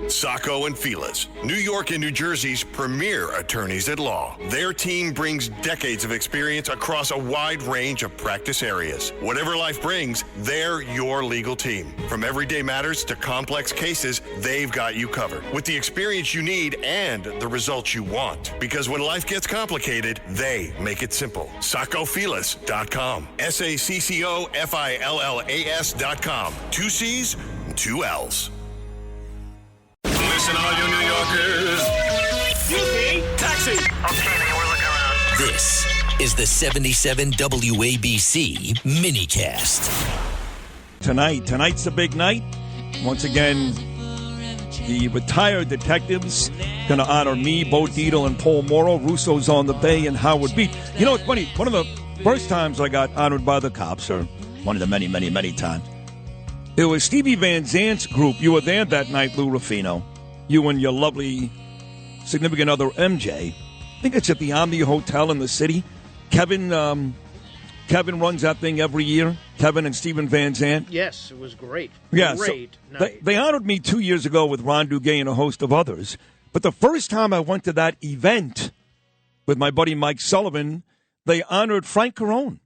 Sacco and Felice, New York and New Jersey's premier attorneys at law. Their team brings decades of experience across a wide range of practice areas. Whatever life brings, they're your legal team. From everyday matters to complex cases, they've got you covered with the experience you need and the results you want. Because when life gets complicated, they make it simple. SaccoFelice.com. SACCOFILLAS.com. 2 C's, 2 L's. Listen, all you New Yorkers. Excuse me, taxi. Okay, man, we're looking around. This is the 77 WABC minicast. Tonight's a big night. Once again, the retired detectives going to honor me, Bo Dietl, and Paul Morrow. Russo's on the Bay and Howard Beach. You know, it's funny. One of the first times I got honored by the cops, or one of the many, many, many times, it was Stevie Van Zant's group. You were there that night, Lou Ruffino. You and your lovely significant other, MJ. I think it's at the Omni Hotel in the city. Kevin runs that thing every year. Kevin and Steven Van Zandt. Yes, it was great. Yeah, great so night. They honored me 2 years ago with Ron Duguay and a host of others. But the first time I went to that event with my buddy Mike Sullivan, they honored Frank Carone.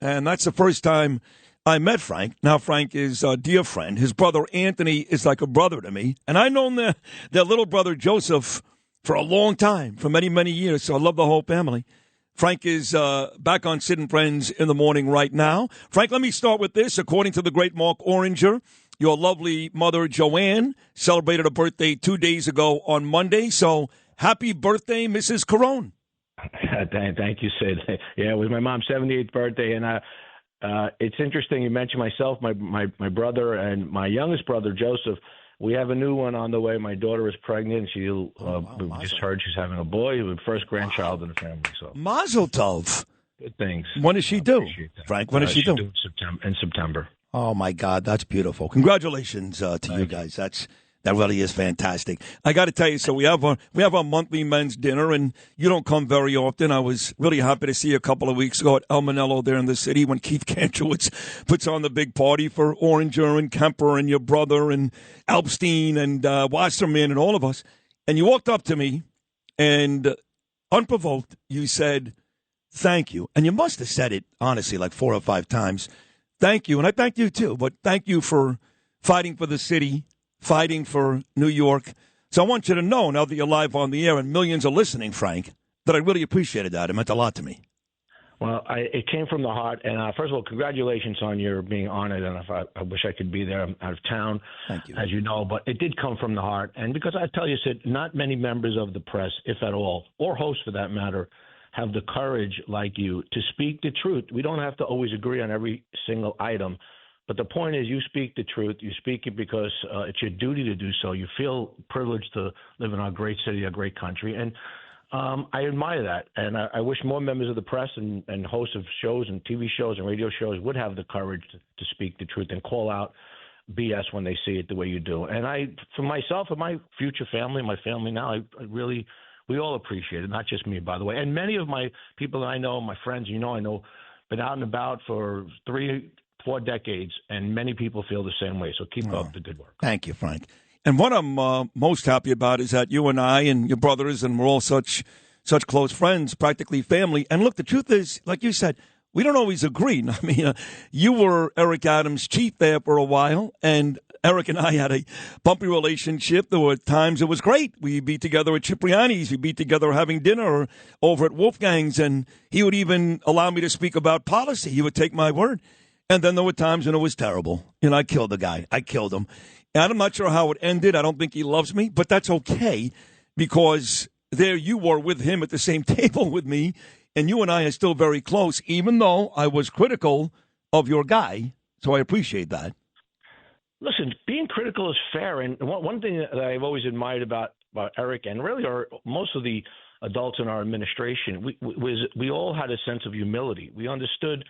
And that's the first time I met Frank. Now Frank is a dear friend. His brother Anthony is like a brother to me. And I've known their little brother Joseph for a long time, for many, many years. So I love the whole family. Frank is back on Sid and Friends in the morning right now. Frank, let me start with this. According to the great Mark Oranger, your lovely mother, Joanne, celebrated a birthday 2 days ago on Monday. So happy birthday, Mrs. Carone. Thank you, Sid. Yeah, it was my mom's 78th birthday, and it's interesting you mentioned myself, my brother, and my youngest brother, Joseph. We have a new one on the way. My daughter is pregnant. She just heard she's having a boy, the first grandchild in the family. So Mazel tov. Good things. When does she do, Frank? When does she do? In September. Oh, my God, that's beautiful. Congratulations to you guys. That really is fantastic. I got to tell you, so we have our monthly men's dinner, and you don't come very often. I was really happy to see you a couple of weeks ago at El Manello there in the city when Keith Kantrowitz puts on the big party for Oranger and Kemper and your brother and Alpstein and Wasserman and all of us. And you walked up to me, and unprovoked, you said, thank you. And you must have said it, honestly, like 4 or 5 times. Thank you. And I thank you, too. But thank you for fighting for the city, fighting for New York. So I want you to know, now that you're live on the air and millions are listening, Frank, that I really appreciated that. It meant a lot to me. Well, it came from the heart. And first of all, congratulations on your being honored. And I wish I could be there. I'm out of town, Thank you. as you know. But it did come from the heart. And because I tell you, Sid, not many members of the press, if at all, or hosts for that matter, have the courage like you to speak the truth. We don't have to always agree on every single item. But the point is, you speak the truth. You speak it because it's your duty to do so. You feel privileged to live in our great city, our great country. And I admire that. And I wish more members of the press and hosts of shows and TV shows and radio shows would have the courage to speak the truth and call out BS when they see it the way you do. And for myself and my future family, my family now, we all appreciate it, not just me, by the way. And many of my people that I know, my friends, I know, been out and about for 4 decades, and many people feel the same way. So keep up the good work. Thank you, Frank. And what I'm most happy about is that you and I and your brothers, and we're all such close friends, practically family. And look, the truth is, like you said, we don't always agree. I mean, you were Eric Adams' chief there for a while, and Eric and I had a bumpy relationship. There were times it was great. We'd be together at Cipriani's. We'd be together having dinner over at Wolfgang's, and he would even allow me to speak about policy. He would take my word. And then there were times when it was terrible. I killed the guy. I killed him. And I'm not sure how it ended. I don't think he loves me, but that's okay because there you were with him at the same table with me, and you and I are still very close, even though I was critical of your guy. So I appreciate that. Listen, being critical is fair. And one thing that I've always admired about Eric and really most of the adults in our administration, we all had a sense of humility. We understood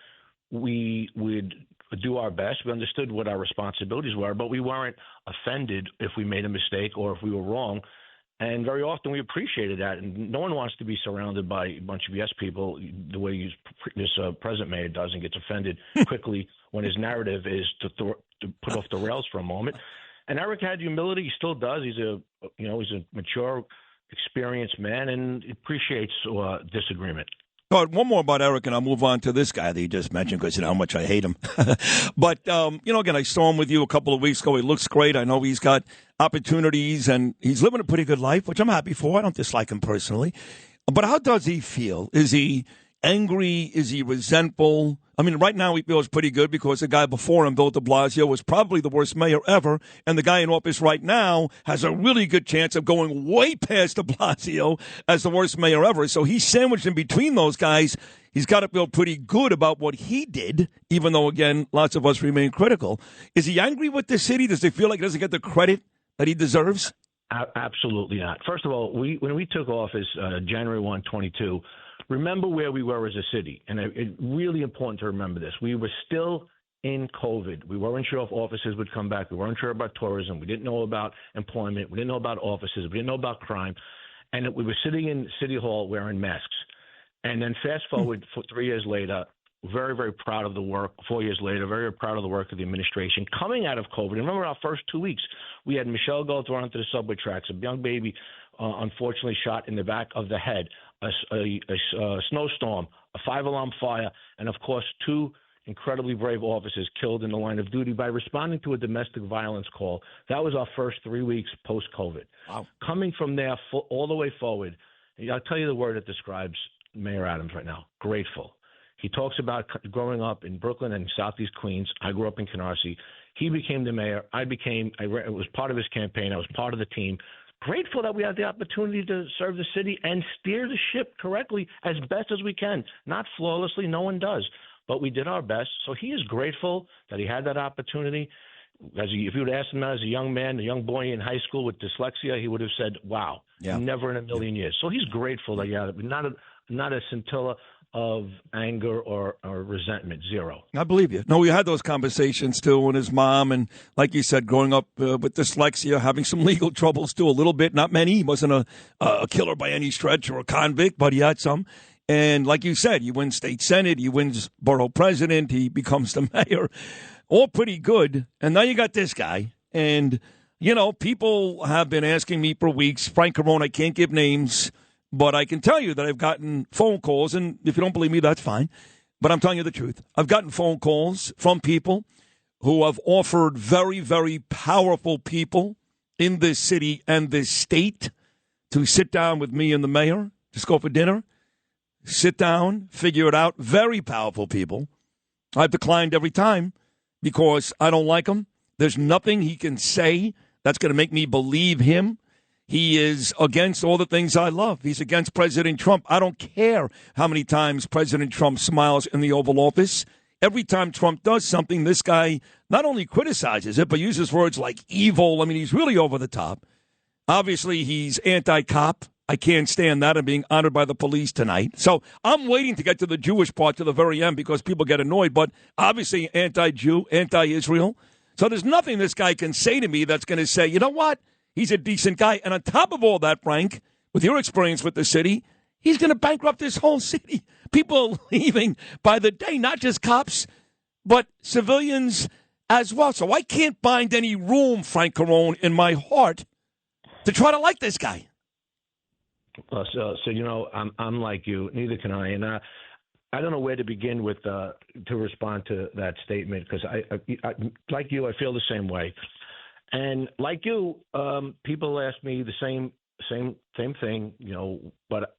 we would do our best. We understood what our responsibilities were, but we weren't offended if we made a mistake or if we were wrong. And very often we appreciated that. And no one wants to be surrounded by a bunch of yes people the way this present mayor does and gets offended quickly when his narrative is to put off the rails for a moment. And Eric had humility. He still does. He's a mature, experienced man, and appreciates disagreement. All right, one more about Eric, and I'll move on to this guy that you just mentioned because you know how much I hate him. But, again, I saw him with you a couple of weeks ago. He looks great. I know he's got opportunities, and he's living a pretty good life, which I'm happy for. I don't dislike him personally. But how does he feel? Is he angry? Is he resentful? I mean, right now he feels pretty good because the guy before him, Bill de Blasio, was probably the worst mayor ever. And the guy in office right now has a really good chance of going way past de Blasio as the worst mayor ever. So he's sandwiched in between those guys. He's got to feel pretty good about what he did, even though, again, lots of us remain critical. Is he angry with the city? Does he feel like he doesn't get the credit that he deserves? Absolutely not. First of all, when we took office January 1, 22, remember where we were as a city. And it's really important to remember this. We were still in COVID. We weren't sure if offices would come back. We weren't sure about tourism. We didn't know about employment. We didn't know about offices. We didn't know about crime. And we were sitting in City Hall wearing masks. And then fast forward for 3 years later, very, very proud of the work. 4 years later, very, very proud of the work of the administration coming out of COVID. And remember our first 2 weeks, we had Michelle go thrown onto the subway tracks, a young baby unfortunately shot in the back of the head, a snowstorm, a 5-alarm fire, and, of course, 2 incredibly brave officers killed in the line of duty by responding to a domestic violence call. That was our first 3 weeks post-COVID. Wow. Coming from there all the way forward, I'll tell you the word that describes Mayor Adams right now, grateful. He talks about growing up in Brooklyn and Southeast Queens. I grew up in Canarsie. He became the mayor. I was part of his campaign. I was part of the team. Grateful that we had the opportunity to serve the city and steer the ship correctly as best as we can. Not flawlessly, no one does, but we did our best. So he is grateful that he had that opportunity. If you would ask him as a young man, a young boy in high school with dyslexia, he would have said, wow, never in a million years. So he's grateful that he had it, not a scintilla of anger or resentment, zero. I believe you. No, we had those conversations, too, with his mom. And like you said, growing up with dyslexia, having some legal troubles, too, a little bit. Not many. He wasn't a killer by any stretch or a convict, but he had some. And like you said, he wins state senate. He wins borough president. He becomes the mayor. All pretty good. And now you got this guy. And, people have been asking me for weeks. Frank Carone, I can't give names. But I can tell you that I've gotten phone calls, and if you don't believe me, that's fine. But I'm telling you the truth. I've gotten phone calls from people who have offered very, very powerful people in this city and this state to sit down with me and the mayor, just go for dinner, sit down, figure it out. Very powerful people. I've declined every time because I don't like him. There's nothing he can say that's going to make me believe him. He is against all the things I love. He's against President Trump. I don't care how many times President Trump smiles in the Oval Office. Every time Trump does something, this guy not only criticizes it, but uses words like evil. I mean, he's really over the top. Obviously, he's anti-cop. I can't stand that. I'm being honored by the police tonight. So I'm waiting to get to the Jewish part to the very end because people get annoyed, but obviously anti-Jew, anti-Israel. So there's nothing this guy can say to me that's going to say, you know what? He's a decent guy. And on top of all that, Frank, with your experience with the city, he's going to bankrupt this whole city. People are leaving by the day, not just cops, but civilians as well. So I can't find any room, Frank Carone, in my heart to try to like this guy. Well, I'm like you. Neither can I. And I don't know where to begin with to respond to that statement because I like you, I feel the same way. And like you, people ask me the same thing, but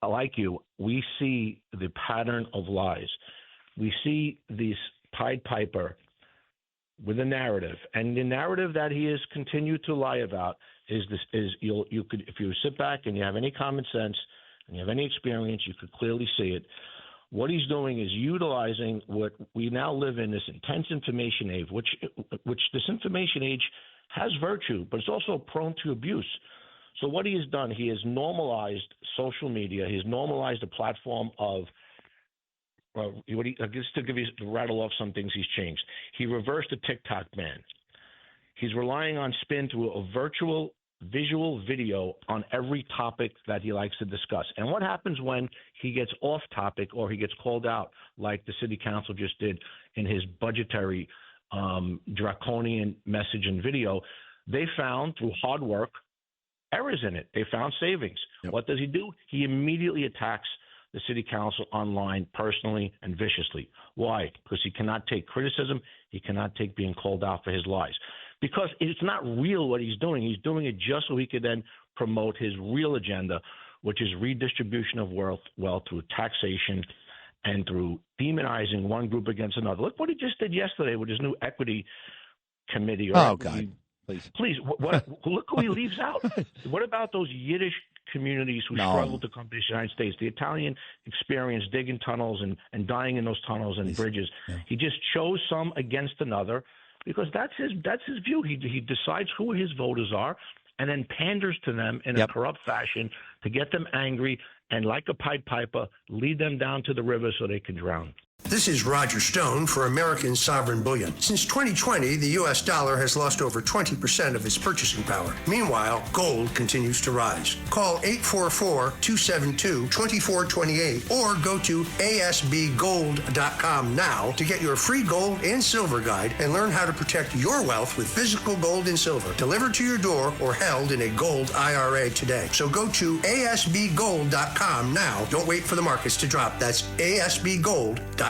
like you, we see the pattern of lies. We see this Pied Piper with a narrative, and the narrative that he has continued to lie about is you could, if you sit back and you have any common sense and you have any experience, you could clearly see it. What he's doing is utilizing what we now live in, this intense information age, which this information age has virtue, but it's also prone to abuse. So what he has done, he has normalized social media. He's normalized a platform of, just to rattle off some things he's changed. He reversed a TikTok ban. He's relying on spin to a virtual visual video on every topic that he likes to discuss. And what happens when he gets off topic or he gets called out, like the city council just did in his budgetary draconian message and video? They found, through hard work, errors in it. They found savings. Yep. What does he do? He immediately attacks the city council online personally and viciously. Why? Because he cannot take criticism. He cannot take being called out for his lies. Because it's not real what he's doing. He's doing it just so he could then promote his real agenda, which is redistribution of wealth through taxation and through demonizing one group against another. Look what he just did yesterday with his new equity committee. Oh, God. Please, look who he leaves out. What about those Yiddish communities who struggle to come to the United States? The Italian experience digging tunnels and dying in those tunnels and bridges. Yeah. He just chose some against another because that's his view. He decides who his voters are and then panders to them in a corrupt fashion to get them angry and, like a Pied Piper, lead them down to the river so they can drown. This is Roger Stone for American Sovereign Bullion. Since 2020, the U.S. dollar has lost over 20% of its purchasing power. Meanwhile, gold continues to rise. Call 844-272-2428 or go to asbgold.com now to get your free gold and silver guide and learn how to protect your wealth with physical gold and silver delivered to your door or held in a gold IRA today. So go to asbgold.com now. Don't wait for the markets to drop. That's asbgold.com.